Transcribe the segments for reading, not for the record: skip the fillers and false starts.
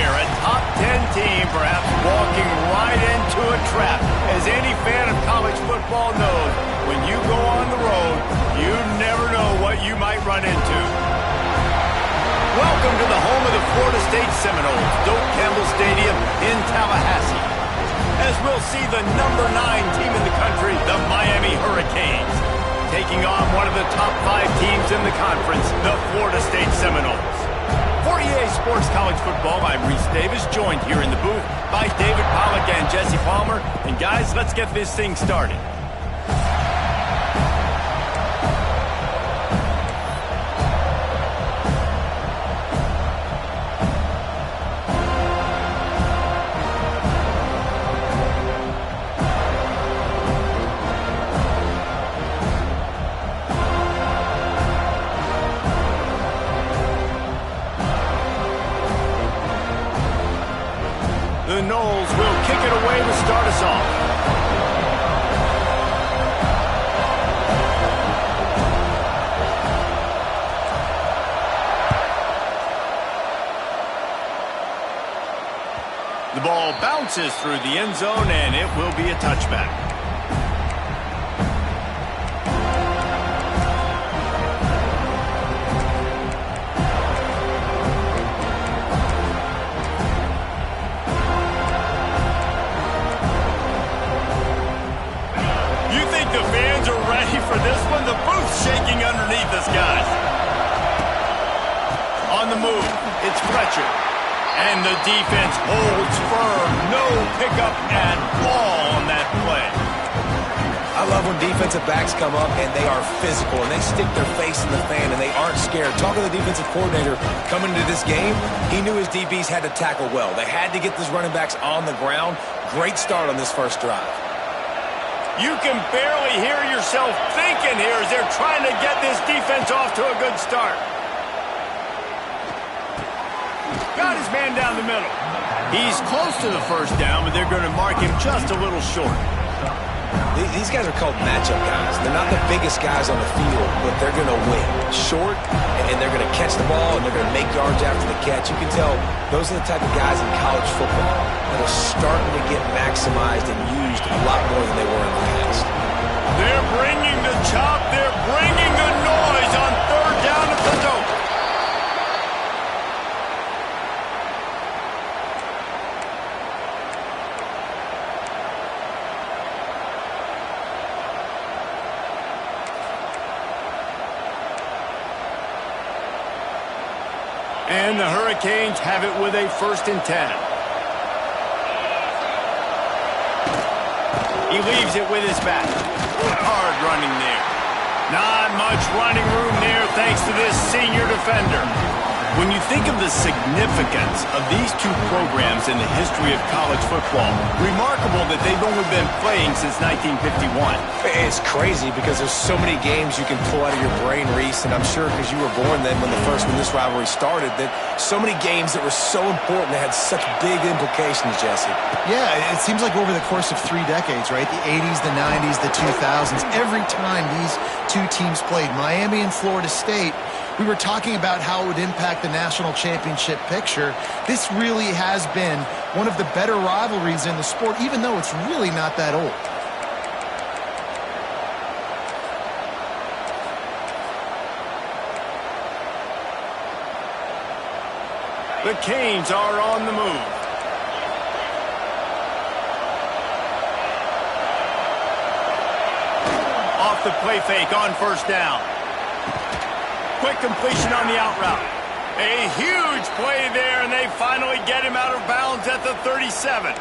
here, a top 10 team perhaps walking right into a trap. As any fan of college football knows, when you go on the road, you never know what you might run into. Welcome to the home of the Florida State Seminoles, Doak Campbell Stadium in Tallahassee. As we'll see the number 9 team in the country, the Miami Hurricanes, taking on one of the top 5 teams in the conference, the Florida State Seminoles. For EA Sports College Football, I'm Reese Davis, joined here in the booth by David Pollack and Jesse Palmer. And guys, let's get this thing started. The Noles will kick it away to start us off. The ball bounces through the end zone, and it will be a touchback. For this one, the booth's shaking underneath us, guys. On the move, it's Fletcher. And the defense holds firm. No pickup at all on that play. I love when defensive backs come up and they are physical and they stick their face in the fan and they aren't scared. Talking to the defensive coordinator coming into this game, he knew his DBs had to tackle well. They had to get these running backs on the ground. Great start on this first drive. You can barely hear yourself thinking here as they're trying to get this defense off to a good start. Got his man down the middle. He's close to the first down, but they're going to mark him just a little short. These guys are called matchup guys. They're not the biggest guys on the field, but they're going to win. Short, and they're going to catch the ball, and they're going to make yards after the catch. You can tell those are the type of guys in college football that are starting to get maximized and used a lot more than they were in the past. They're bringing the chop. They're bringing the noise on third down at the Doak. And the Hurricanes have it with a 1st and 10. He leaves it with his back. Hard running there. Not much running room there thanks to this senior defender. When you think of the significance of these two programs in the history of college football, remarkable that they've only been playing since 1951. It's crazy because there's so many games you can pull out of your brain, Reese, and I'm sure because you were born then when this rivalry started, that so many games that were so important that had such big implications, Jesse. Yeah, it seems like over the course of 3 decades, right? The 80s, the 90s, the 2000s, every time these two teams played, Miami and Florida State, we were talking about how it would impact the national championship picture. This really has been one of the better rivalries in the sport, even though it's really not that old. The Canes are on the move. Off the play fake on first down. Quick completion on the out route. A huge play there, and they finally get him out of bounds at the 37.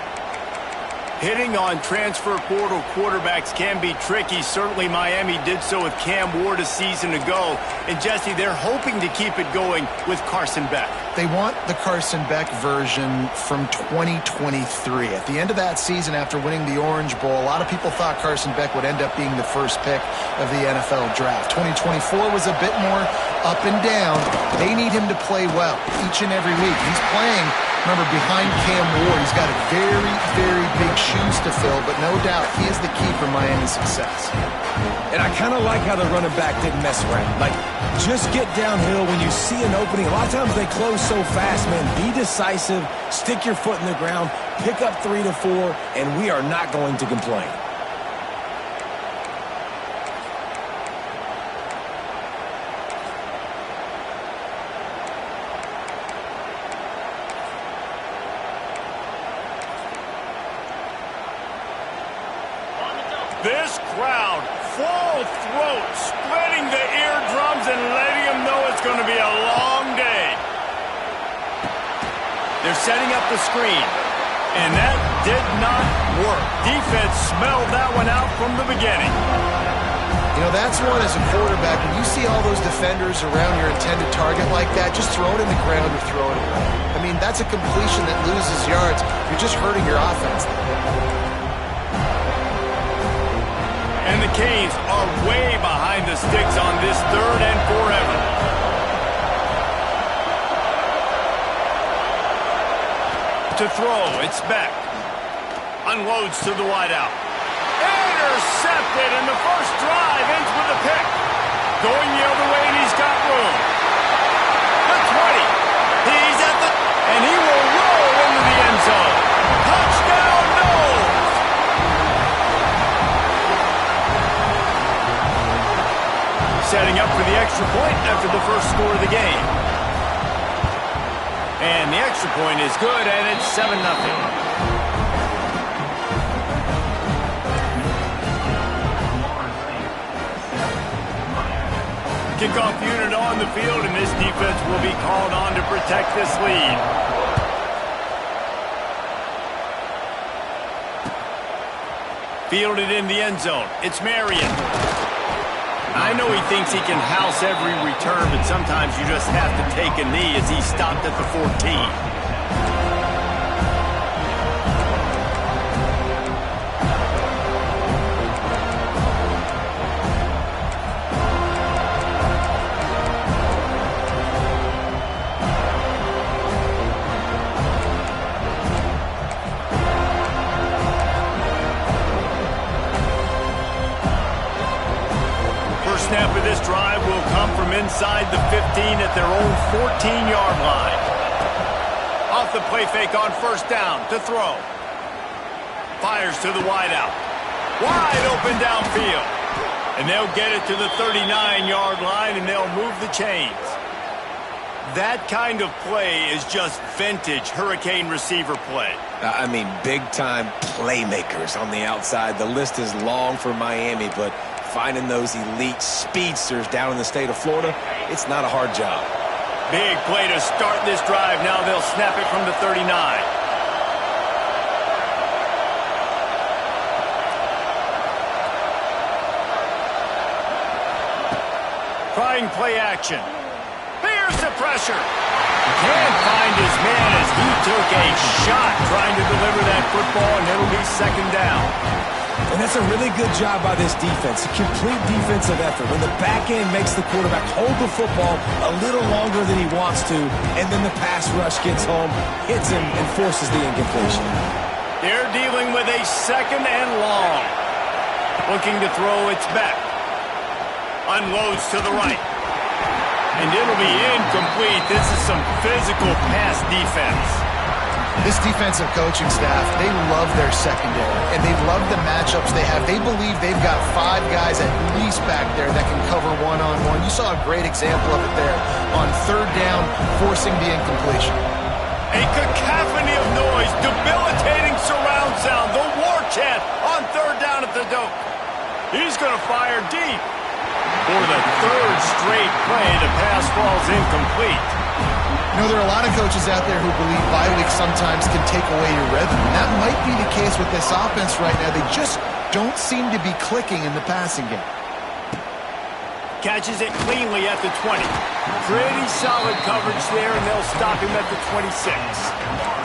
Hitting on transfer portal quarterbacks can be tricky. Certainly Miami did so with Cam Ward a season ago. And Jesse, they're hoping to keep it going with Carson Beck. They want the Carson Beck version from 2023. At the end of that season, after winning the Orange Bowl, a lot of people thought Carson Beck would end up being the first pick of the NFL draft. 2024 was a bit more up and down. They need him to play well each and every week. He's playing Remember, behind Cam Ward, he's got a very, very big shoes to fill, but no doubt he is the key for Miami's success. And I kind of like how the running back didn't mess around. Like, just get downhill when you see an opening. A lot of times they close so fast, man. Be decisive, stick your foot in the ground, pick up 3 to 4, and we are not going to complain. This crowd, full throat, splitting the eardrums and letting them know it's going to be a long day. They're setting up the screen, and that did not work. Defense smelled that one out from the beginning. You know, that's one as a quarterback. When you see all those defenders around your intended target like that, just throw it in the ground or throw it away. I mean, that's a completion that loses yards. You're just hurting your offense. And the Canes are way behind the sticks on this 3rd and forever. To throw, it's Beck. Unloads to the wideout. Intercepted, and the first drive ends with a pick. Going the other way, and he's got room. The 20. He's at the... And he will roll into the end zone. Touchdown, Noles! Setting up for the extra point after the first score of the game. And the extra point is good, and it's 7-0. Kickoff unit on the field, and this defense will be called on to protect this lead. Fielded in the end zone. It's Marion. I know he thinks he can house every return, but sometimes you just have to take a knee as he stopped at the 14. Snap of this drive will come from inside the 15 at their own 14-yard line. Off the play fake on first down to throw. Fires to the wideout. Wide open downfield. And they'll get it to the 39-yard line, and they'll move the chains. That kind of play is just vintage Hurricane receiver play. I mean, big-time playmakers on the outside. The list is long for Miami, but finding those elite speedsters down in the state of Florida, it's not a hard job. Big play to start this drive. Now they'll snap it from the 39. Trying play action. Here's the pressure. Can't find his man as he took a shot trying to deliver that football, and it'll be 2nd down. And that's a really good job by this defense, a complete defensive effort. When the back end makes the quarterback hold the football a little longer than he wants to, and then the pass rush gets home, hits him, and forces the incompletion. They're dealing with a 2nd and long. Looking to throw, it's back. Unloads to the right. And it'll be incomplete. This is some physical pass defense. This defensive coaching staff, they love their secondary, and they love the matchups they have. They believe they've got 5 guys at least back there that can cover one-on-one. You saw a great example of it there on 3rd down, forcing the incompletion. A cacophony of noise, debilitating surround sound, the war chant on 3rd down at the dope. He's going to fire deep. For the 3rd straight play, the pass falls incomplete. You know, there are a lot of coaches out there who believe bye weeks sometimes can take away your rhythm. And that might be the case with this offense right now. They just don't seem to be clicking in the passing game. Catches it cleanly at the 20. Pretty solid coverage there, and they'll stop him at the 26.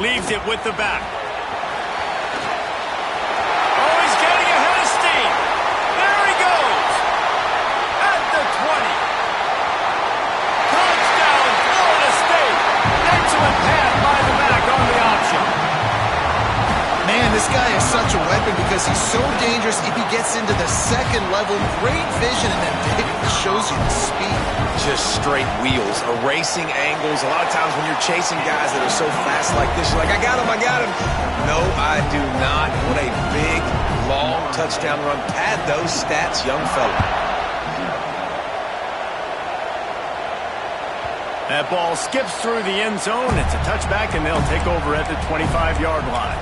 Leaves it with the back. Oh, he's getting ahead of steam. There he goes. At the 20. Touchdown, Florida State. Excellent pass by the back on the option. Man, this guy is such a weapon because he's so dangerous if he gets into the second level. Great vision, and then it shows you the speed. Just straight wheels, erasing angles. A lot of times when you're chasing guys that are so fast like this, you're like, I got him, I got him. No, I do not. What a big, long touchdown run. Pad those stats, young fella. That ball skips through the end zone. It's a touchback, and they'll take over at the 25-yard line.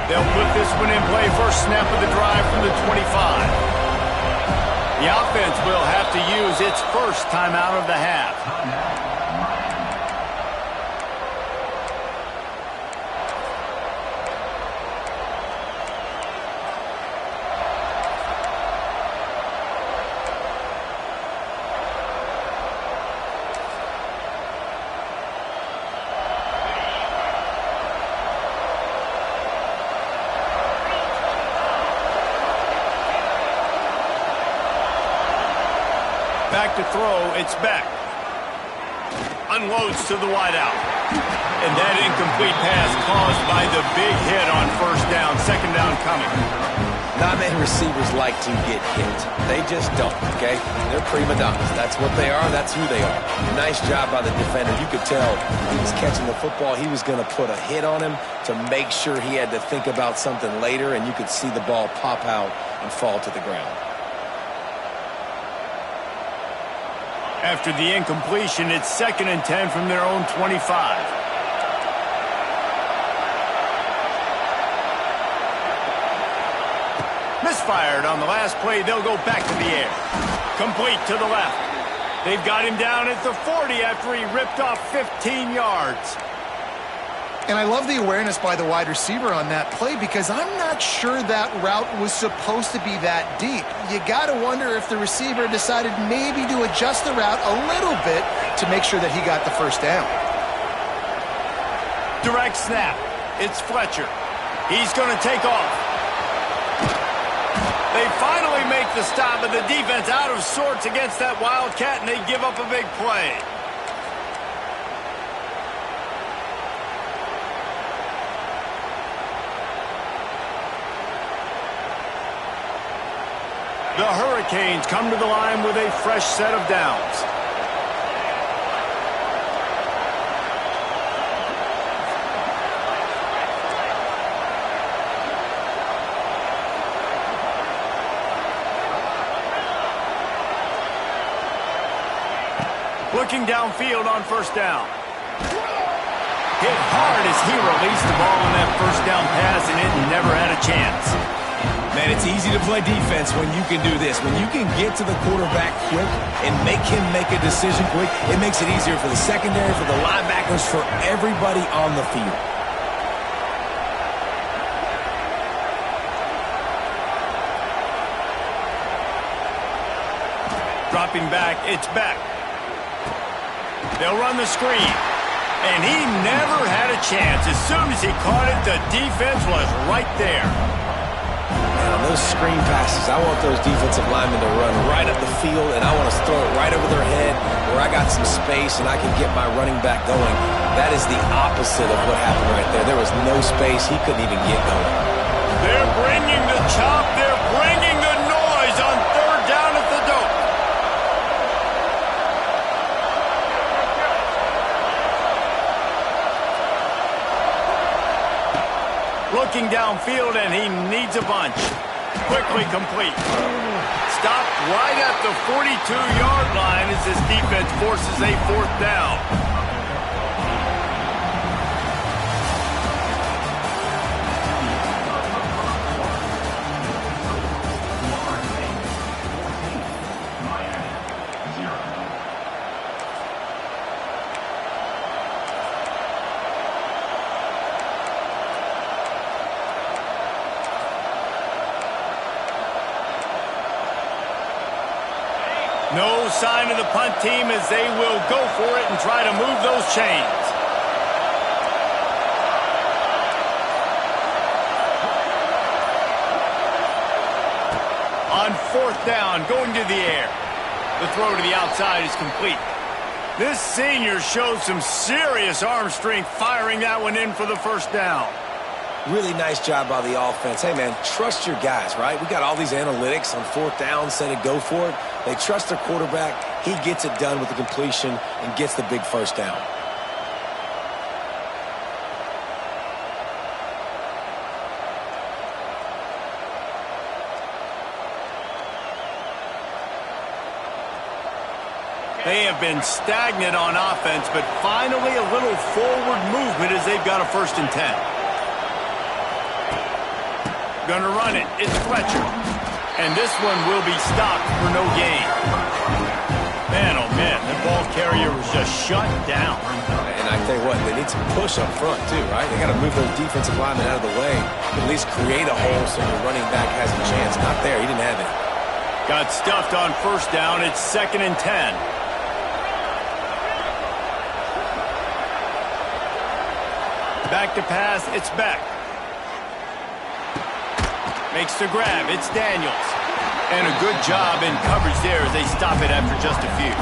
They'll put this one in play. First snap of the drive from the 25. The offense will have to use its first timeout of the half. Back to throw, it's Beck. Unloads to the wideout. And that incomplete pass caused by the big hit on first down. Second down coming. Not many receivers like to get hit. They just don't, okay? They're prima donnas. That's what they are. That's who they are. Nice job by the defender. You could tell he was catching the football. He was going to put a hit on him to make sure he had to think about something later, and you could see the ball pop out and fall to the ground. After the incompletion, it's 2nd and 10 from their own 25. Misfired on the last play. They'll go back to the air. Complete to the left. They've got him down at the 40 after he ripped off 15 yards. And I love the awareness by the wide receiver on that play because I'm not sure that route was supposed to be that deep. You got to wonder if the receiver decided maybe to adjust the route a little bit to make sure that he got the first down. Direct snap. It's Fletcher. He's going to take off. They finally make the stop, but the defense out of sorts against that Wildcat, and they give up a big play. The Hurricanes come to the line with a fresh set of downs. Looking downfield on first down. Hit hard as he released the ball on that first down pass, and it never had a chance. Man, it's easy to play defense when you can do this. When you can get to the quarterback quick and make him make a decision quick, it makes it easier for the secondary, for the linebackers, for everybody on the field. Dropping back, it's Beck. They'll run the screen. And he never had a chance. As soon as he caught it, the defense was right there. Man, on those screen passes, I want those defensive linemen to run right up the field, and I want to throw it right over their head where I got some space and I can get my running back going. That is the opposite of what happened right there. There was no space. He couldn't even get going. They're bringing the chop. They're bringing the noise on third down at the dope. Looking downfield, and he needs a bunch. Quickly complete. Stopped right at the 42-yard line as his defense forces a fourth down. No sign of the punt team as they will go for it and try to move those chains. On fourth down, going to the air. The throw to the outside is complete. This senior showed some serious arm strength firing that one in for the first down. Really nice job by the offense. Hey, man, trust your guys, right? We got all these analytics on fourth down, say to go for it. They trust their quarterback. He gets it done with the completion and gets the big first down. They have been stagnant on offense, but finally a little forward movement as they've got a 1st and 10. Gonna run it. It's Fletcher. And this one will be stopped for no gain. Man, oh man, the ball carrier was just shut down. And I tell you what, they need some push up front too, right? They got to move those defensive linemen out of the way, at least create a hole so the running back has a chance. Not there. He didn't have it. Got stuffed on 1st down. It's 2nd and 10. Back to pass. It's Beck. Makes the grab. It's Daniels. And a good job in coverage there as they stop it after just a few.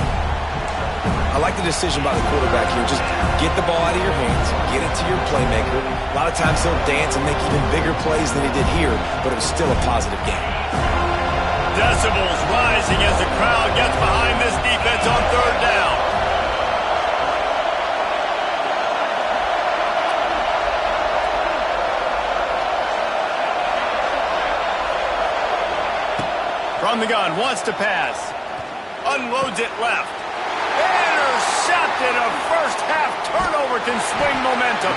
I like the decision by the quarterback here. Just get the ball out of your hands, get it to your playmaker. A lot of times he'll dance and make even bigger plays than he did here, but it was still a positive game. Decibels rising as the crowd gets behind this defense on 3rd down. From the gun, wants to pass. Unloads it left. Intercepted. A first-half turnover can swing momentum.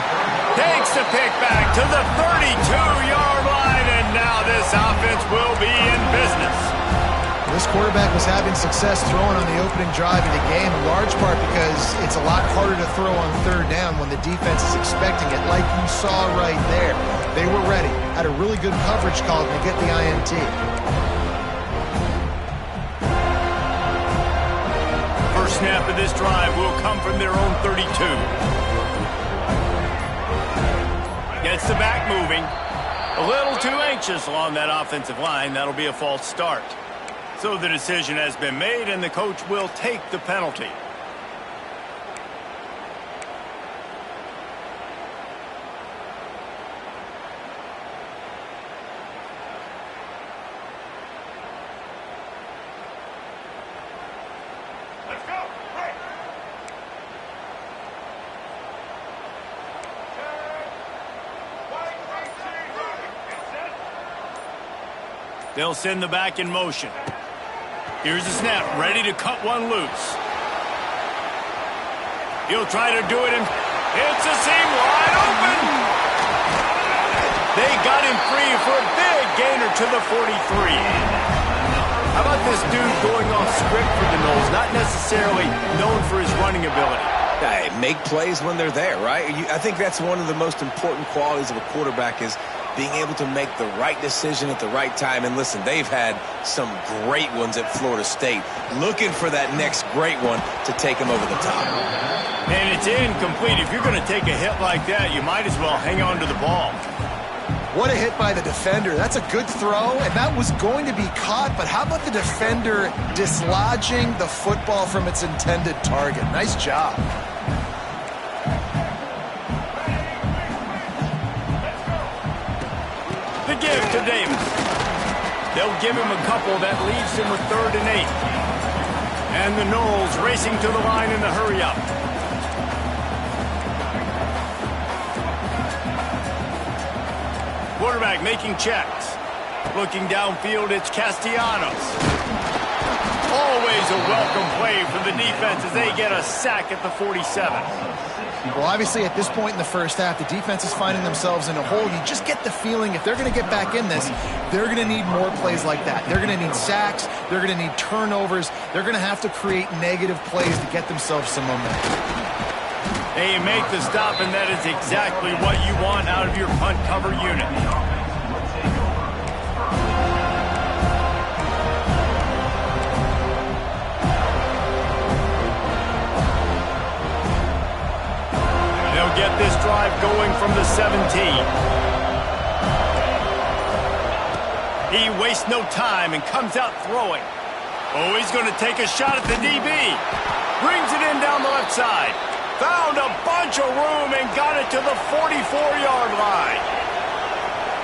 Takes the pick back to the 32-yard line, and now this offense will be in business. This quarterback was having success throwing on the opening drive of the game, in large part because it's a lot harder to throw on 3rd down when the defense is expecting it, like you saw right there. They were ready. Had a really good coverage call to get the INT. Snap of this drive will come from their own 32. Gets the back moving. A little too anxious along that offensive line. That'll be a false start. So the decision has been made, and the coach will take the penalty. They'll send the back in motion. Here's the snap, ready to cut one loose. He'll try to do it, and it's a seam wide open. They got him free for a big gainer to the 43. How about this dude going off script for the Noles? Not necessarily known for his running ability. Hey, make plays when they're there, right? I think that's one of the most important qualities of a quarterback is being able to make the right decision at the right time. And listen, they've had some great ones at Florida State. Looking for that next great one to take them over the top. And it's incomplete. If you're going to take a hit like that, you might as well hang on to the ball. What a hit by the defender. That's a good throw, and that was going to be caught, but how about the defender dislodging the football from its intended target? Nice job. The give to Davis. They'll give him a couple that leaves him with 3rd and 8. And the Noles racing to the line in the hurry-up. Quarterback making checks. Looking downfield, it's Castellanos. Always a welcome play for the defense as they get a sack at the 47. Well, obviously, at this point in the first half, the defense is finding themselves in a hole. You just get the feeling if they're going to get back in this, they're going to need more plays like that. They're going to need sacks. They're going to need turnovers. They're going to have to create negative plays to get themselves some momentum. They make the stop, and that is exactly what you want out of your punt cover unit. this drive going from the 17. He wastes no time and comes out throwing. Oh, he's going to take a shot at the DB. Brings it in down the left side. Found a bunch of room and got it to the 44-yard line.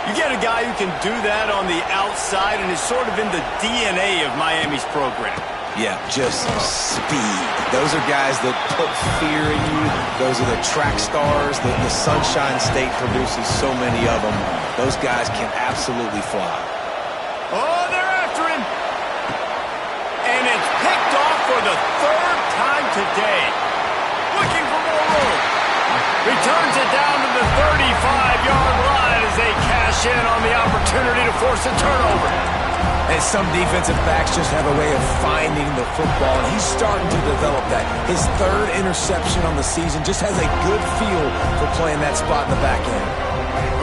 You get a guy who can do that on the outside and is sort of in the DNA of Miami's program. Yeah, just speed. Those are guys that put fear in you. Those are the track stars. The Sunshine State produces so many of them. Those guys can absolutely fly. Oh, they're after him. And it's picked off for the third time today. Looking for more room. Returns it down to the 35-yard line as they cash in on the opportunity to force a turnover. And some defensive backs just have a way of finding the football, and he's starting to develop that. His third interception on the season just has a good feel for playing that spot in the back end.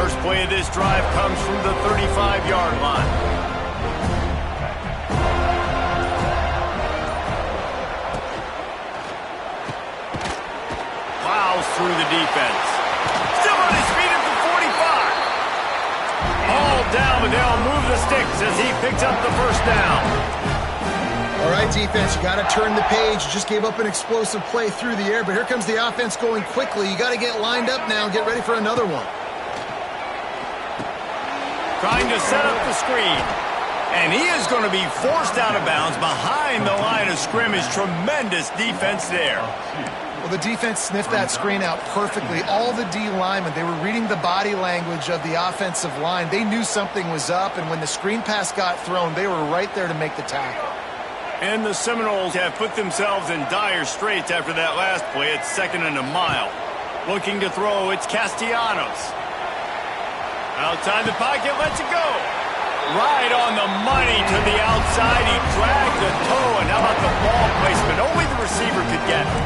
First play of this drive comes from the 35-yard line. Plows through the defense. Still on his feet at the 45. All down, but they'll move the sticks as he picks up the first down. All right, defense, you got to turn the page. You just gave up an explosive play through the air, but here comes the offense going quickly. You got to get lined up now and get ready for another one. Trying to set up the screen. And he is going to be forced out of bounds behind the line of scrimmage. Tremendous defense there. Well, the defense sniffed that screen out perfectly. All the D linemen, they were reading the body language of the offensive line. They knew something was up, and when the screen pass got thrown, they were right there to make the tackle. And the Seminoles have put themselves in dire straits after that last play. It's 2nd and a mile. Looking to throw, it's Castellanos. Outside the pocket, lets it go. Right on the money to the outside. He dragged the toe, and how about the ball placement? Only the receiver could get it.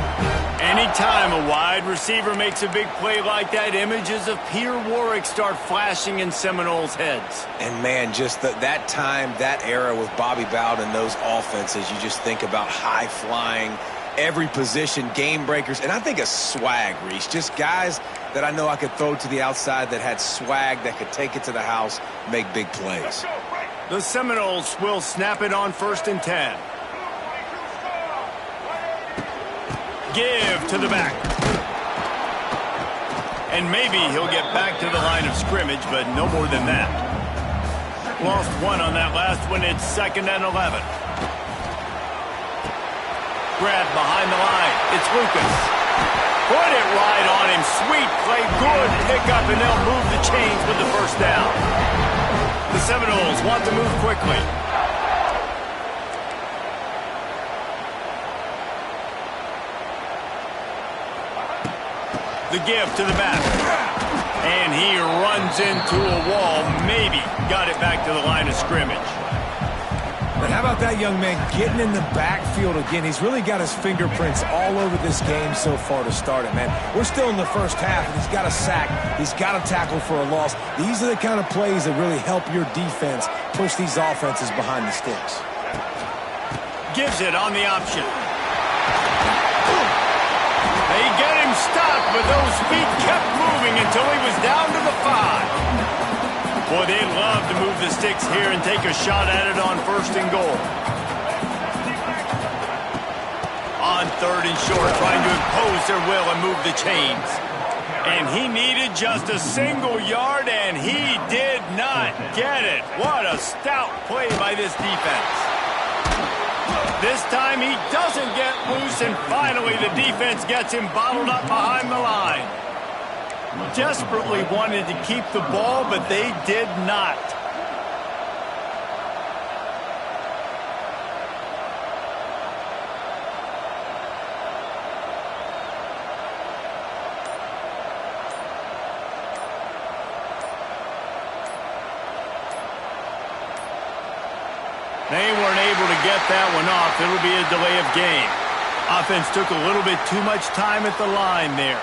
Anytime a wide receiver makes a big play like that, images of Peter Warrick start flashing in Seminoles' heads. And, man, just that time, that era with Bobby Bowden and those offenses, you just think about high-flying, every position, game breakers, and I think of swag, Reese. Just guys that I know I could throw to the outside that had swag, that could take it to the house, make big plays. The Seminoles will snap it on 1st and 10. Give to the back. And maybe he'll get back to the line of scrimmage, but no more than that. Lost one on that last one. It's 2nd and 11. Grab behind the line. It's Lucas. Put it right on him. Sweet play. Good pickup, and they'll move the chains with the first down. The Seminoles want to move quickly. The give to the back. And he runs into a wall. Maybe got it back to the line of scrimmage. And how about that young man getting in the backfield again? He's really got his fingerprints all over this game so far to start it, man. We're still in the first half, and he's got a sack. He's got a tackle for a loss. These are the kind of plays that really help your defense push these offenses behind the sticks. Gives it on the option. They get him stopped, but those feet kept moving until he was down to the 5. Boy, they'd love to move the sticks here and take a shot at it on 1st and goal. On 3rd and short, trying to impose their will and move the chains. And he needed just a single yard, and he did not get it. What a stout play by this defense. This time he doesn't get loose, and finally the defense gets him bottled up behind the line. Desperately wanted to keep the ball, but they did not. They weren't able to get that one off. It'll be a delay of game. Offense took a little bit too much time at the line there.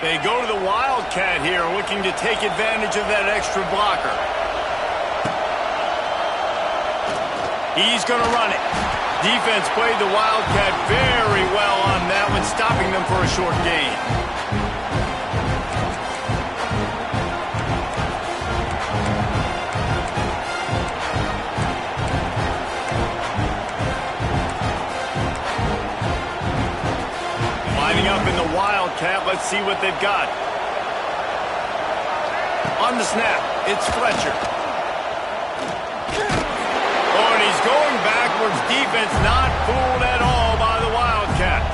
They go to the Wildcat here, looking to take advantage of that extra blocker. He's going to run it. Defense played the Wildcat very well on that one, stopping them for a short gain. Lining up in the Wildcat, let's see what they've got. On the snap, it's Fletcher. Oh, and he's going backwards. Defense not fooled at all by the Wildcat.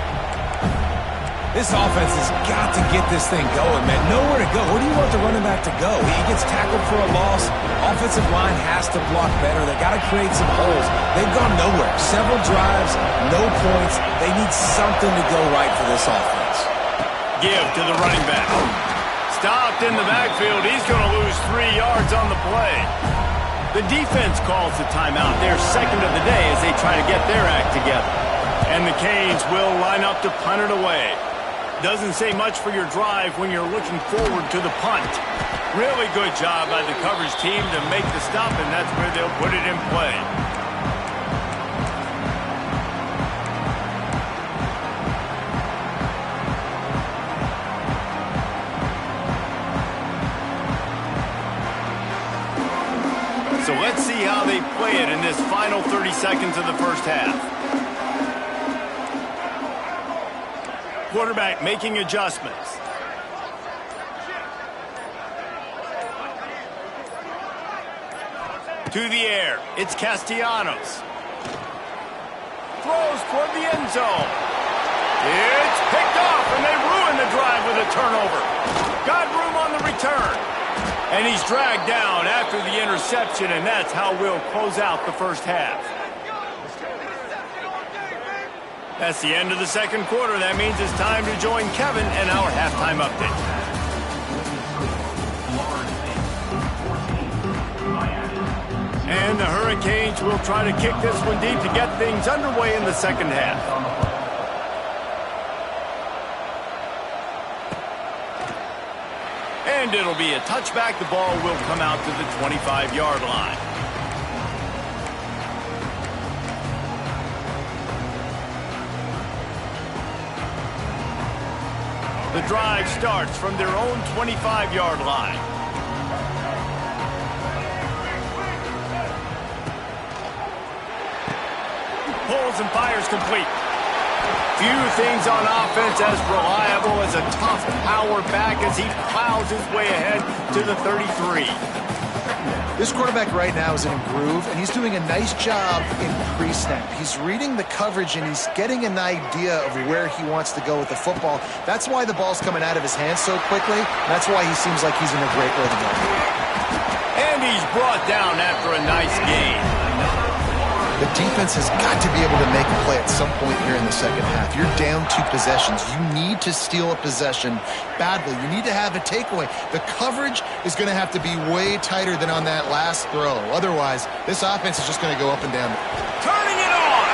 This offense has got to get this thing going, man. Nowhere to go. Where do you want the running back to go? He gets tackled for a loss. Offensive line has to block better. They got to create some holes. They've gone nowhere. Several drives, no points. They need something to go right for this offense. Give to the running back. Stopped in the backfield. He's going to lose 3 yards on the play. The defense calls the timeout, their second of the day, as they try to get their act together. And the Canes will line up to punt it away. Doesn't say much for your drive when you're looking forward to the punt. Really good job by the coverage team to make the stop, and that's where they'll put it in play. So let's see how they play it in this final 30 seconds of the first half. Quarterback making adjustments. To the air, it's Castellanos. Throws toward the end zone. It's picked off, and they ruin the drive with a turnover. Got room on the return. And he's dragged down after the interception, and that's how we'll close out the first half. That's the end of the second quarter. That means it's time to join Kevin and our halftime update. And the Hurricanes will try to kick this one deep to get things underway in the second half. And it'll be a touchback. The ball will come out to the 25-yard line. The drive starts from their own 25-yard line. Pulls and fires complete. Few things on offense as reliable as a tough power back as he plows his way ahead to the 33. This quarterback right now is in a groove, and he's doing a nice job in pre-snap. He's reading the coverage, and he's getting an idea of where he wants to go with the football. That's why the ball's coming out of his hands so quickly. That's why he seems like he's in a great rhythm. And he's brought down after a nice gain. The defense has got to be able to make a play at some point here in the second half. You're down 2 possessions. You need to steal a possession badly. You need to have a takeaway. The coverage is going to have to be way tighter than on that last throw. Otherwise, this offense is just going to go up and down. Turning it on!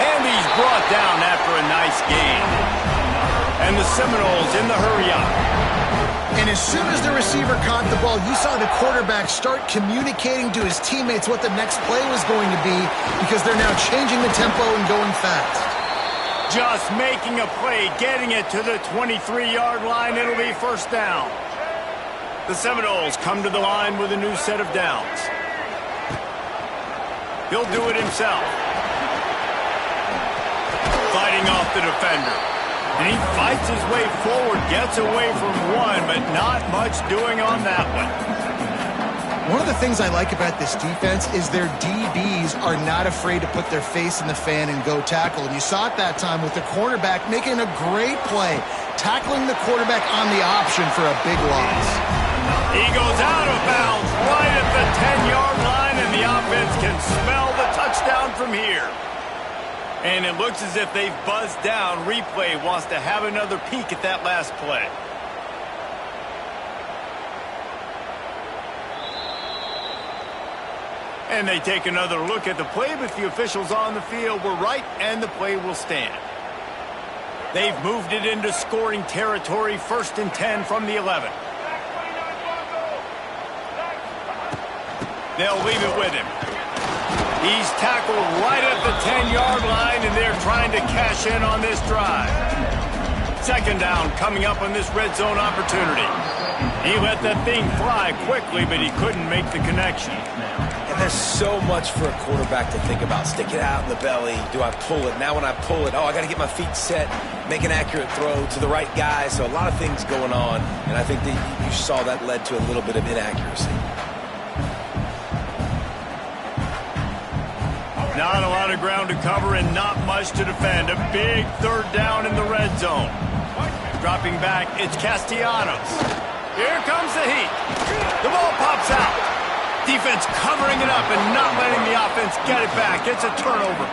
And he's brought down after a nice gain. And the Seminoles in the hurry-up. And as soon as the receiver caught the ball, you saw the quarterback start communicating to his teammates what the next play was going to be because they're now changing the tempo and going fast. Just making a play, getting it to the 23-yard line. It'll be first down. The Seminoles come to the line with a new set of downs. He'll do it himself. Fighting off the defender. And he fights his way forward, gets away from one, but not much doing on that one. One of the things I like about this defense is their DBs are not afraid to put their face in the fan and go tackle. And you saw it that time with the cornerback making a great play, tackling the quarterback on the option for a big loss. He goes out of bounds right at the 10-yard line, and the offense can smell the touchdown from here. And it looks as if they've buzzed down. Replay wants to have another peek at that last play. And they take another look at the play, but the officials on the field were right, and the play will stand. They've moved it into scoring territory, 1st and 10 from the 11. They'll leave it with him. He's tackled right at the 10-yard line, and they're trying to cash in on this drive. Second down coming up on this red zone opportunity. He let that thing fly quickly, but he couldn't make the connection. And there's so much for a quarterback to think about. Stick it out in the belly. Do I pull it? Now when I pull it, I got to get my feet set, make an accurate throw to the right guy. So a lot of things going on, and I think that you saw that led to a little bit of inaccuracy. Not a lot of ground to cover and not much to defend. A big third down in the red zone. Dropping back, it's Castellanos. Here comes the heat. The ball pops out. Defense covering it up and not letting the offense get it back. It's a turnover.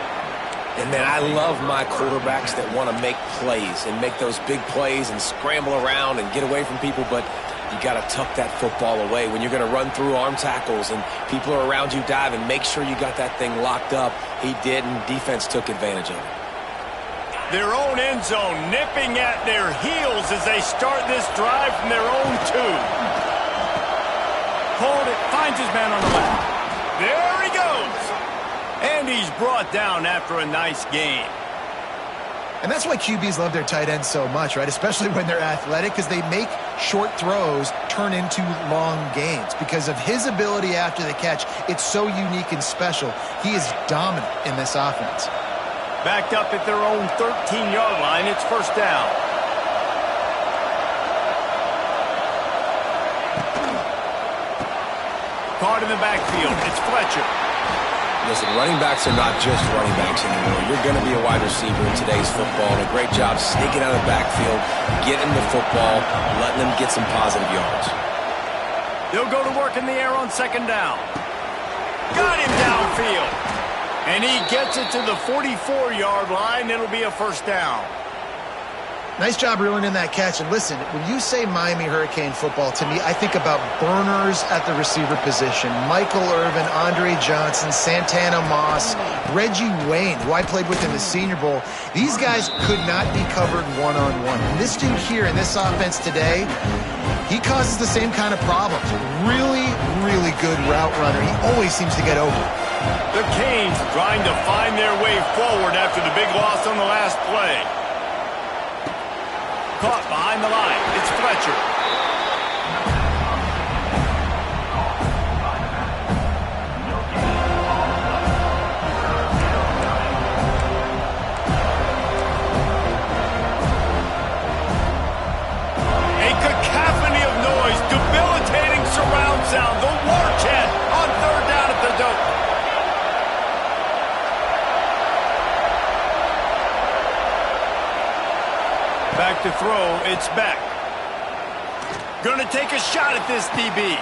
And, man, I love my quarterbacks that want to make plays and make those big plays and scramble around and get away from people, but you got to tuck that football away. When you're going to run through arm tackles and people are around you diving, make sure you got that thing locked up. He did, and defense took advantage of it. Their own end zone nipping at their heels as they start this drive from their own 2. Hold it, finds his man on the left. There he goes. And he's brought down after a nice gain. And that's why QBs love their tight ends so much, right? Especially when they're athletic, because they make short throws turn into long gains. Because of his ability after the catch, it's so unique and special. He is dominant in this offense. Backed up at their own 13-yard line, it's first down. Caught in the backfield, it's Fletcher. Listen, running backs are not just running backs anymore. You're going to be a wide receiver in today's football, and a great job sneaking out of the backfield, getting the football, letting them get some positive yards. They'll go to work in the air on second down. Got him downfield. And he gets it to the 44-yard line. It'll be a first down. Nice job reeling in that catch. And listen, when you say Miami Hurricane football, to me, I think about burners at the receiver position. Michael Irvin, Andre Johnson, Santana Moss, Reggie Wayne, who I played with in the Senior Bowl. These guys could not be covered one-on-one. And this dude here in this offense today, he causes the same kind of problems. Really, really good route runner. He always seems to get open. The Canes trying to find their way forward after the big loss on the last play. Caught behind the line. It's Fletcher. A cacophony of noise, debilitating surround sound. The Warhead on third down at the dope. Back to throw, it's Beck. Gonna take a shot at this DB.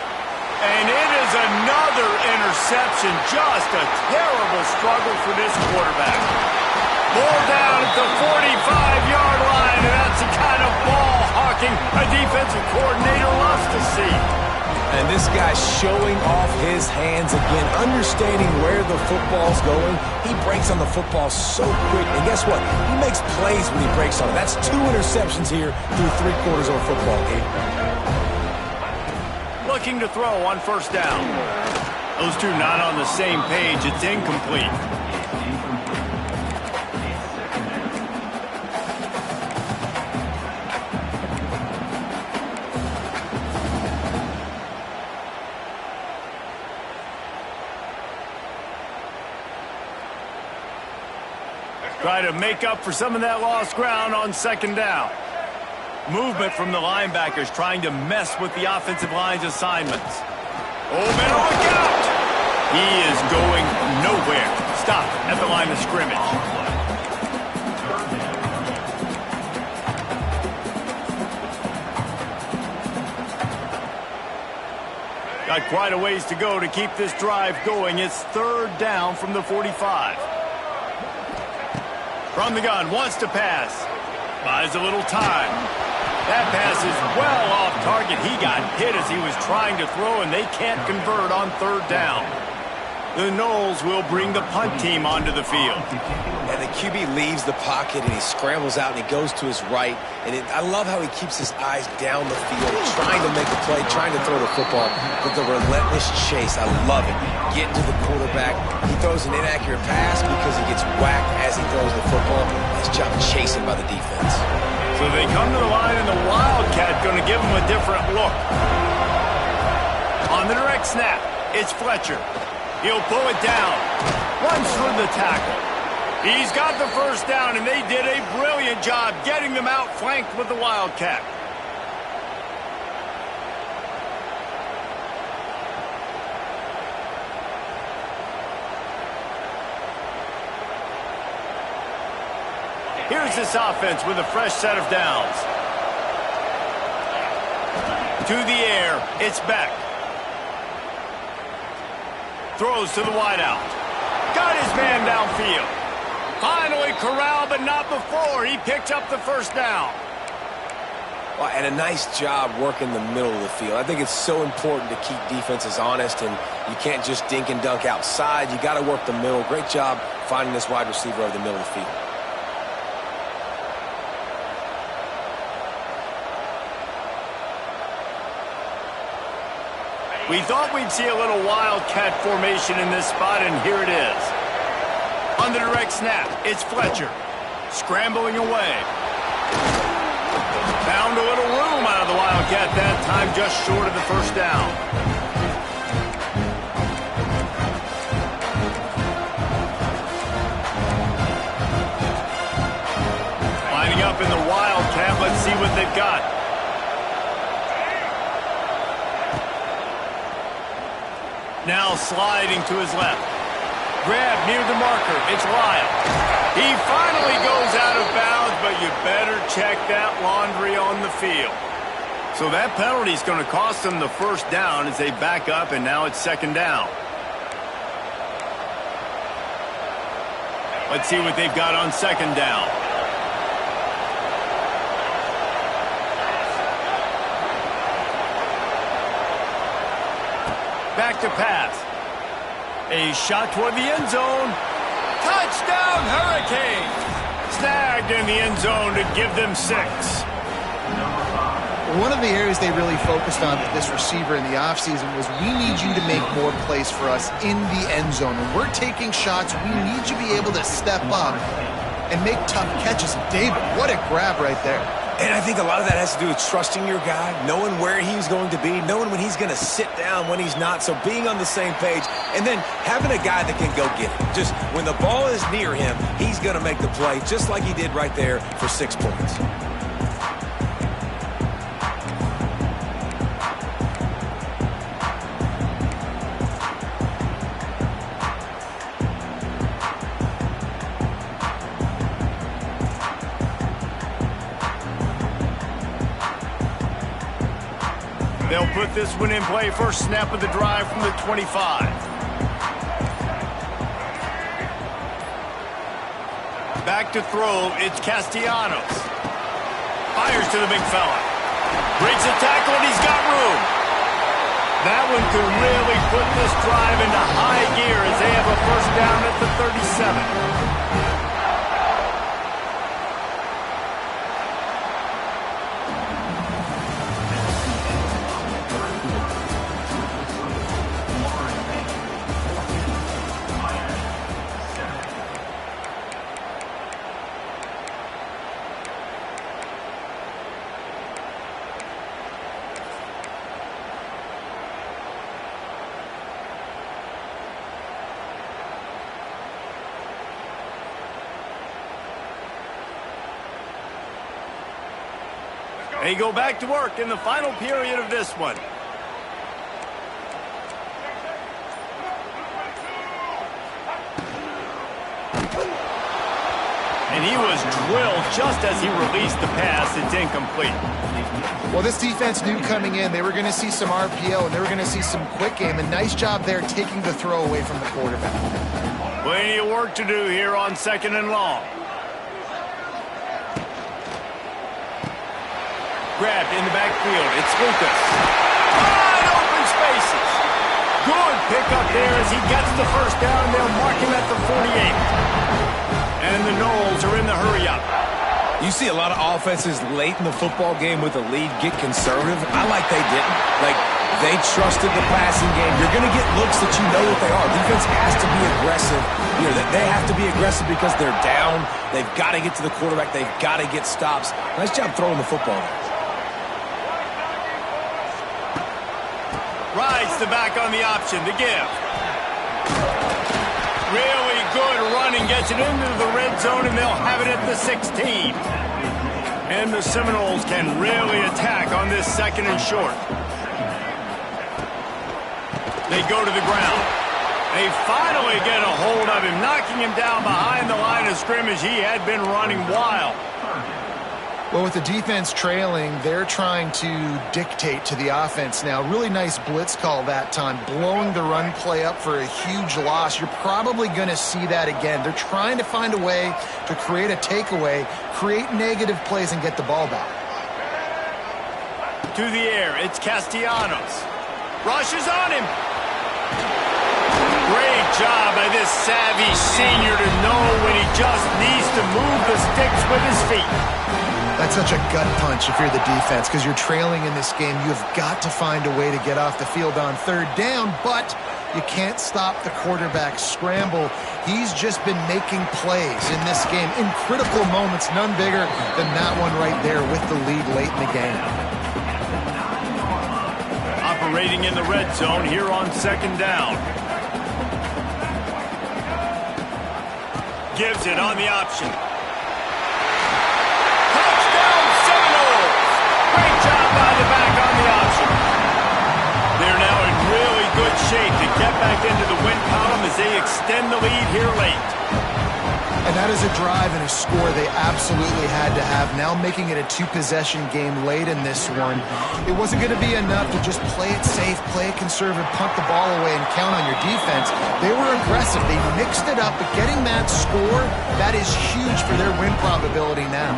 And it is another interception. Just a terrible struggle for this quarterback. Ball down at the 45-yard line, and that's the kind of ball hawking a defensive coordinator loves to see. And this guy's showing off his hands again, understanding where the football's going. He breaks on the football so quick. And guess what? He makes plays when he breaks on it. That's 2 interceptions here through 3 quarters of a football game. Looking to throw on first down. Those two not on the same page. It's incomplete. Try to make up for some of that lost ground on second down. Movement from the linebackers trying to mess with the offensive line's assignments. Oh, man, look out! He is going nowhere. Stop at the line of scrimmage. Got quite a ways to go to keep this drive going. It's third down from the 45. From the gun, wants to pass. Buys a little time. That pass is well off target. He got hit as he was trying to throw, and they can't convert on third down. The Noles will bring the punt team onto the field. And the QB leaves the pocket and he scrambles out and he goes to his right. And I love how he keeps his eyes down the field, trying to make a play, trying to throw the football. But the relentless chase, I love it. Getting to the quarterback. He throws an inaccurate pass because he gets whacked as he throws the football. Nice job chasing by the defense. So they come to the line, and the Wildcat going to give him a different look. On the direct snap, it's Fletcher. He'll pull it down. Runs through the tackle. He's got the first down, and they did a brilliant job getting them outflanked with the Wildcat. Here's this offense with a fresh set of downs. To the air, it's Beck. Throws to the wideout. Got his man downfield. Finally corralled, but not before. He picked up the first down. Well, and a nice job working the middle of the field. I think it's so important to keep defenses honest, and you can't just dink and dunk outside. You got to work the middle. Great job finding this wide receiver over the middle of the field. We thought we'd see a little Wildcat formation in this spot, and here it is. On the direct snap, it's Fletcher. Scrambling away. Found a little room out of the Wildcat that time, just short of the first down. Lining up in the Wildcat, let's see what they've got. Now sliding to his left. Grab near the marker. It's Lyle. He finally goes out of bounds, but you better check that laundry on the field. So that penalty is going to cost them the first down as they back up, and now it's second down. Let's see what they've got on second down. Back to pass. A shot toward the end zone. Touchdown, Hurricanes! Snagged in the end zone to give them 6. One of the areas they really focused on with this receiver in the offseason was we need you to make more plays for us in the end zone. When we're taking shots, we need you to be able to step up and make tough catches. David, what a grab right there. And I think a lot of that has to do with trusting your guy, knowing where he's going to be, knowing when he's going to sit down, when he's not, so being on the same page, and then having a guy that can go get it. Just when the ball is near him, he's going to make the play, just like he did right there for 6 points. They'll put this one in play. First snap of the drive from the 25. Back to throw, it's Castellanos. Fires to the big fella. Breaks a tackle, and he's got room. That one could really put this drive into high gear as they have a first down at the 37. They go back to work in the final period of this one. And he was drilled just as he released the pass. It's incomplete. Well, this defense knew coming in they were going to see some RPO and they were going to see some quick game. And nice job there taking the throw away from the quarterback. Plenty of work to do here on second and long. Grabbed in the backfield. It's Lucas. Wide open spaces. Good pickup there as he gets the first down. They'll mark him at the 48. And the Noles are in the hurry-up. You see a lot of offenses late in the football game with a lead get conservative. I like they didn't. Like, they trusted the passing game. You're going to get looks that you know what they are. Defense has to be aggressive. You know, they have to be aggressive because they're down. They've got to get to the quarterback. They've got to get stops. Nice job throwing the football. Rides the back on the option to give. Really good running, gets it into the red zone, and they'll have it at the 16. And the Seminoles can really attack on this second and short. They go to the ground. They finally get a hold of him, knocking him down behind the line of scrimmage. He had been running wild. Well, with the defense trailing, they're trying to dictate to the offense now. Really nice blitz call that time, blowing the run play up for a huge loss. You're probably going to see that again. They're trying to find a way to create a takeaway, create negative plays, and get the ball back. To the air, it's Castellanos. Rushes on him. Great job by this savvy senior to know when he just needs to move the sticks with his feet. That's such a gut punch if you're the defense, because you're trailing in this game. You've got to find a way to get off the field on third down, but you can't stop the quarterback scramble. He's just been making plays in this game in critical moments, none bigger than that one right there with the lead late in the game. Operating in the red zone here on second down. Gives it on the option. Great job by the back on the option. They're now in really good shape to get back into the win column as they extend the lead here late. And that is a drive and a score they absolutely had to have. Now making it a two-possession game late in this one. It wasn't going to be enough to just play it safe, play it conservative, punt the ball away, and count on your defense. They were aggressive. They mixed it up, but getting that score, that is huge for their win probability now.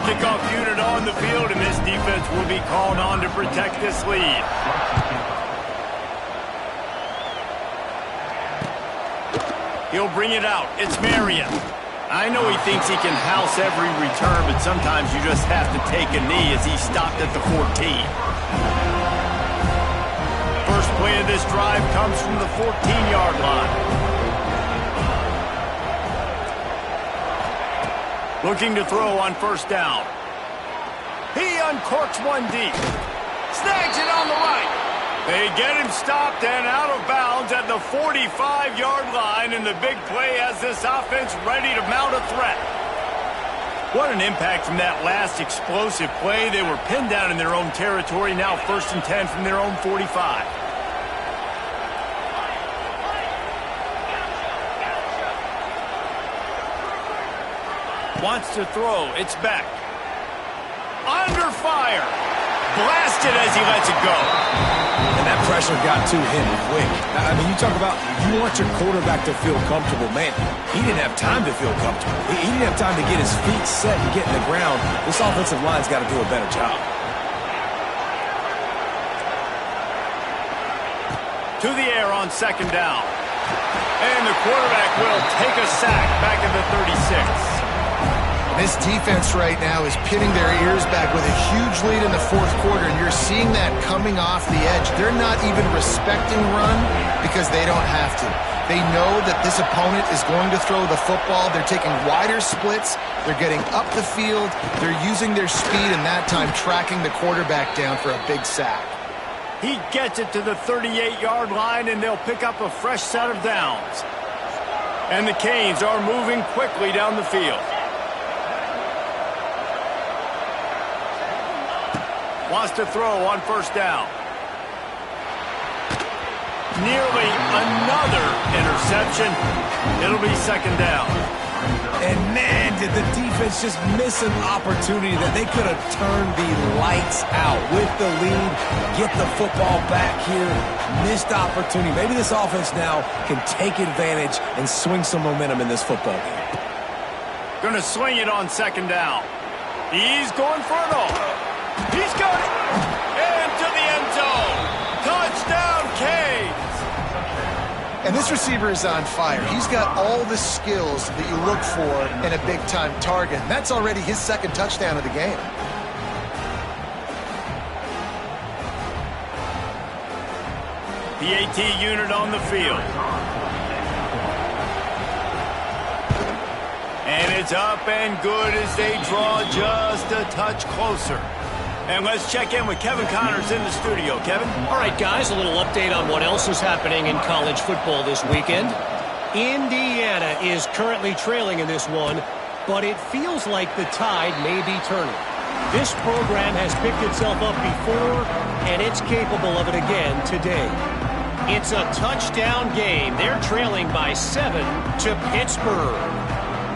Kickoff unit on the field, and this defense will be called on to protect this lead. He'll bring it out. It's Marion. I know he thinks he can house every return, but sometimes you just have to take a knee as he stopped at the 14. First play of this drive comes from the 14-yard line. Looking to throw on first down. He uncorks one deep. Snags it on the right. They get him stopped and out of bounds at the 45-yard line, and the big play has this offense ready to mount a threat. What an impact from that last explosive play. They were pinned down in their own territory, now 1st and 10 from their own 45. Wants to throw. It's back. Under fire. Blasted as he lets it go. And that pressure got to him quick. I mean, you talk about you want your quarterback to feel comfortable. Man, he didn't have time to feel comfortable. He didn't have time to get his feet set and get in the ground. This offensive line's got to do a better job. To the air on second down. And the quarterback will take a sack back at the 36. This defense right now is pinning their ears back with a huge lead in the fourth quarter, and you're seeing that coming off the edge. They're not even respecting run because they don't have to. They know that this opponent is going to throw the football. They're taking wider splits. They're getting up the field. They're using their speed, and that time tracking the quarterback down for a big sack. He gets it to the 38-yard line, and they'll pick up a fresh set of downs. And the Canes are moving quickly down the field. Wants to throw on first down. Nearly another interception. It'll be second down. And man, did the defense just miss an opportunity that they could have turned the lights out with the lead, get the football back here. Missed opportunity. Maybe this offense now can take advantage and swing some momentum in this football game. Going to swing it on second down. He's going for it all. He's got it. Into the end zone. Touchdown, Canes. And And this receiver is on fire. He's got all the skills that you look for in a big-time target. And that's already his second touchdown of the game. The AT unit on the field. And it's up and good as they draw just a touch closer. And let's check in with Kevin Connors in the studio. Kevin? All right, guys, a little update on what else is happening in college football this weekend. Indiana is currently trailing in this one, but it feels like the tide may be turning. This program has picked itself up before, and it's capable of it again today. It's a touchdown game. They're trailing by 7 to Pittsburgh.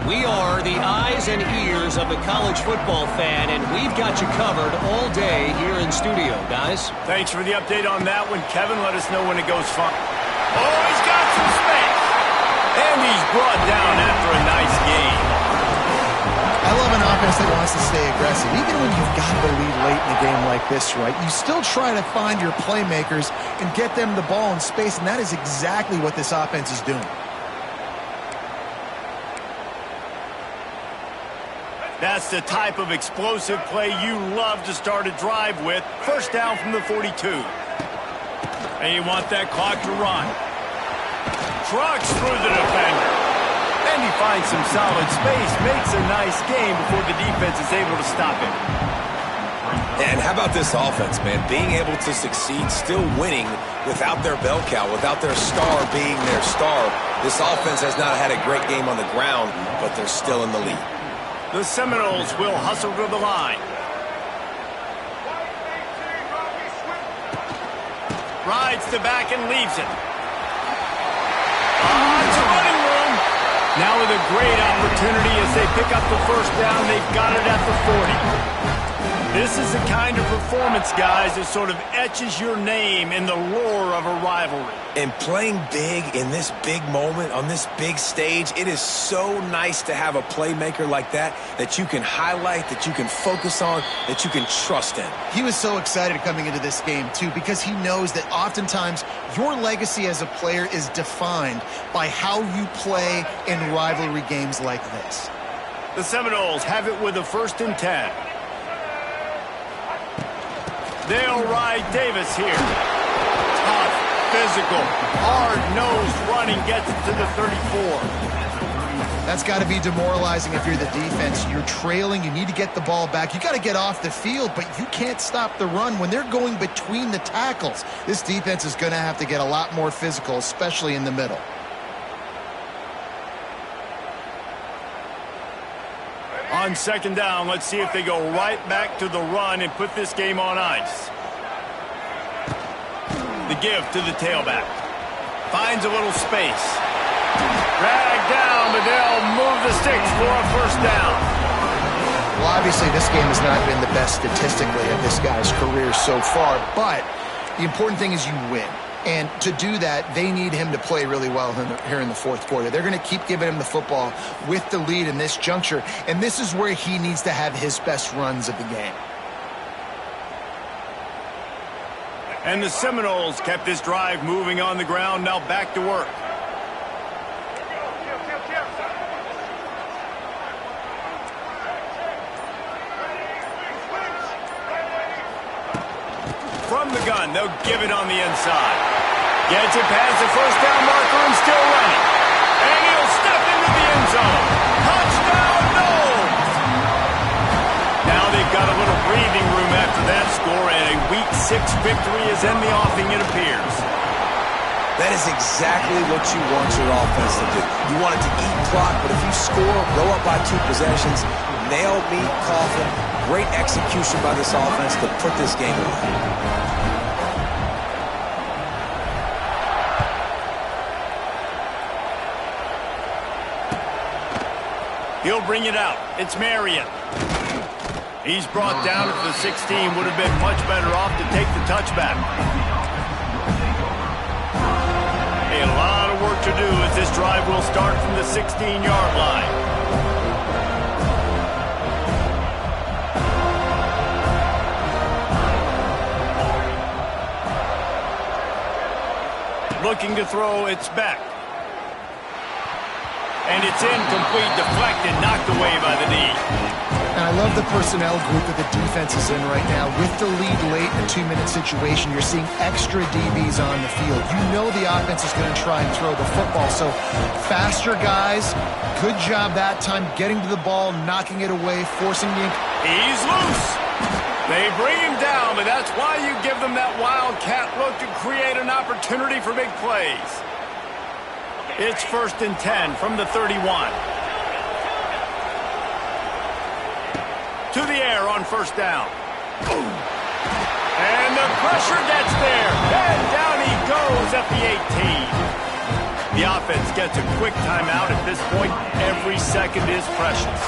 We are the eyes and ears of the college football fan, and we've got you covered all day here in studio, guys. Thanks for the update on that one, Kevin. Let us know when it goes far. Oh, he's got some space. And he's brought down after a nice game. I love an offense that wants to stay aggressive. Even when you've got the lead late in a game like this, right, you still try to find your playmakers and get them the ball in space, and that is exactly what this offense is doing. That's the type of explosive play you love to start a drive with. First down from the 42. And you want that clock to run. Trucks through the defender. And he finds some solid space, makes a nice game before the defense is able to stop him. And how about this offense, man? Being able to succeed, still winning without their bell cow, without their star being their star. This offense has not had a great game on the ground, but they're still in the lead. The Seminoles will hustle to the line. Rides the back and leaves it. It's a running room. Now with a great opportunity as they pick up the first down. They've got it at the 40. This is the kind of performance, guys, that sort of etches your name in the lore of a rivalry. And playing big in this big moment, on this big stage, it is so nice to have a playmaker like that you can highlight, that you can focus on, that you can trust in. He was so excited coming into this game, too, because he knows that oftentimes your legacy as a player is defined by how you play in rivalry games like this. The Seminoles have it with a 1st and 10. They'll ride Davis here. Tough, physical, hard-nosed running gets it to the 34. That's got to be demoralizing if you're the defense. You're trailing. You need to get the ball back. You got to get off the field, but you can't stop the run when they're going between the tackles. This defense is going to have to get a lot more physical, especially in the middle. On 2nd down, let's see if they go right back to the run and put this game on ice. The give to the tailback. Finds a little space. Dragged down, but they'll move the sticks for a 1st down. Well, obviously, this game has not been the best statistically of this guy's career so far, but the important thing is you win. And to do that, they need him to play really well here in the 4th quarter. They're going to keep giving him the football with the lead in this juncture, and this is where he needs to have his best runs of the game. And the Seminoles kept this drive moving on the ground, now back to work. From the gun, they'll give it on the inside. Gets it past the 1st down marker and still running. And he'll step into the end zone. Touchdown, Noles! Now they've got a little breathing room after that score, and a Week 6 victory is in the offing, it appears. That is exactly what you want your offense to do. You want it to eat clock, but if you score, go up by 2 possessions, nail meat, coffin, great execution by this offense to put this game away. He'll bring it out. It's Marion. He's brought down at the 16. Would have been much better off to take the touchback. A lot of work to do as this drive will start from the 16-yard line. looking to throw. It's back. And it's incomplete, deflected, knocked away by the knee. And I love the personnel group that the defense is in right now. With the lead late in a 2-minute situation, you're seeing extra DBs on the field. You know the offense is going to try and throw the football. So faster guys, good job that time getting to the ball, knocking it away, forcing the... He's loose. They bring him down, but that's why you give them that wildcat look to create an opportunity for big plays. It's 1st and 10 from the 31. To the air on 1st down. And the pressure gets there. And down he goes at the 18. The offense gets a quick timeout at this point. Every second is precious.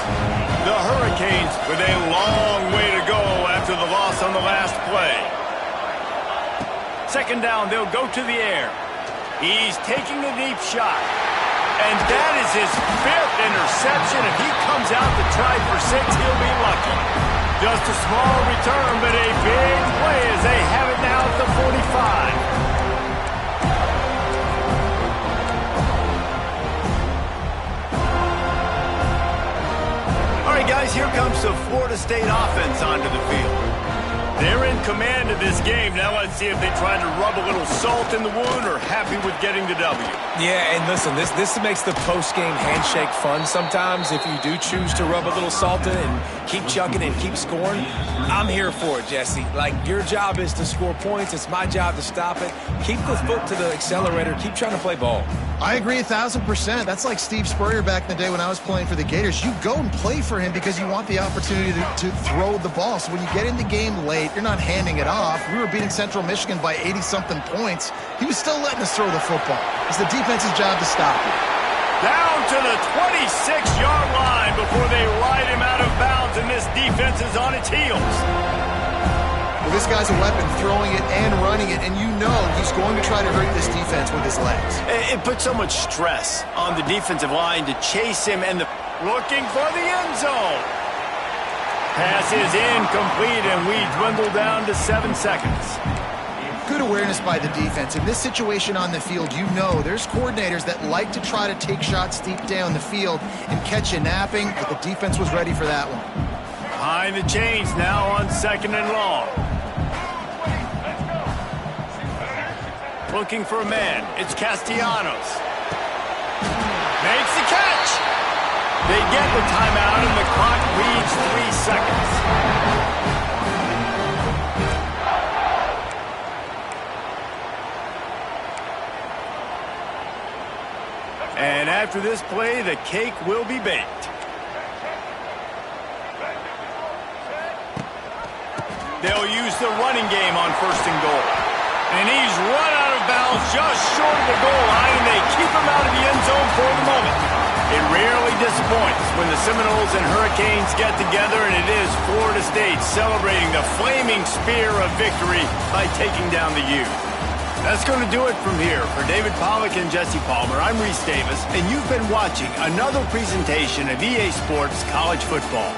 The Hurricanes with a long way to go after the loss on the last play. 2nd down, they'll go to the air. He's taking a deep shot. And that is his 5th interception. If he comes out to try for 6, he'll be lucky. Just a small return, but a big play as they have it now at the 45. All right, guys, here comes the Florida State offense onto the field. They're in command of this game. Now let's see if they try to rub a little salt in the wound or happy with getting the W. Yeah, and listen, this makes the post-game handshake fun sometimes. If you do choose to rub a little salt in and keep chucking and keep scoring, I'm here for it, Jesse. Like, your job is to score points. It's my job to stop it. Keep the foot to the accelerator. Keep trying to play ball. I agree 1,000%. That's like Steve Spurrier back in the day when I was playing for the Gators. You go and play for him because you want the opportunity to throw the ball. So when you get in the game late, you're not handing it off. We were beating Central Michigan by 80-something points. He was still letting us throw the football. It's the defense's job to stop it. Down to the 26-yard line before they ride him out of bounds, and this defense is on its heels. Well, this guy's a weapon, throwing it and running it, and you know he's going to try to hurt this defense with his legs. It puts so much stress on the defensive line to chase him and looking for the end zone. Pass is incomplete, and we dwindle down to 7 seconds. Good awareness by the defense. In this situation on the field, you know there's coordinators that like to try to take shots deep down the field and catch you napping, but the defense was ready for that one. Behind the chains now on 2nd and long. Looking for a man. It's Castellanos. Makes the catch. They get the timeout, and the clock reads 3 seconds. And after this play, the cake will be baked. They'll use the running game on 1st and goal. And he's run out of bounds just short of the goal line, and they keep him out of the end zone for the moment. It rarely disappoints when the Seminoles and Hurricanes get together, and it is Florida State celebrating the flaming spear of victory by taking down the U. That's going to do it from here. For David Pollack and Jesse Palmer, I'm Reese Davis, and you've been watching another presentation of EA Sports College Football.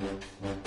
it.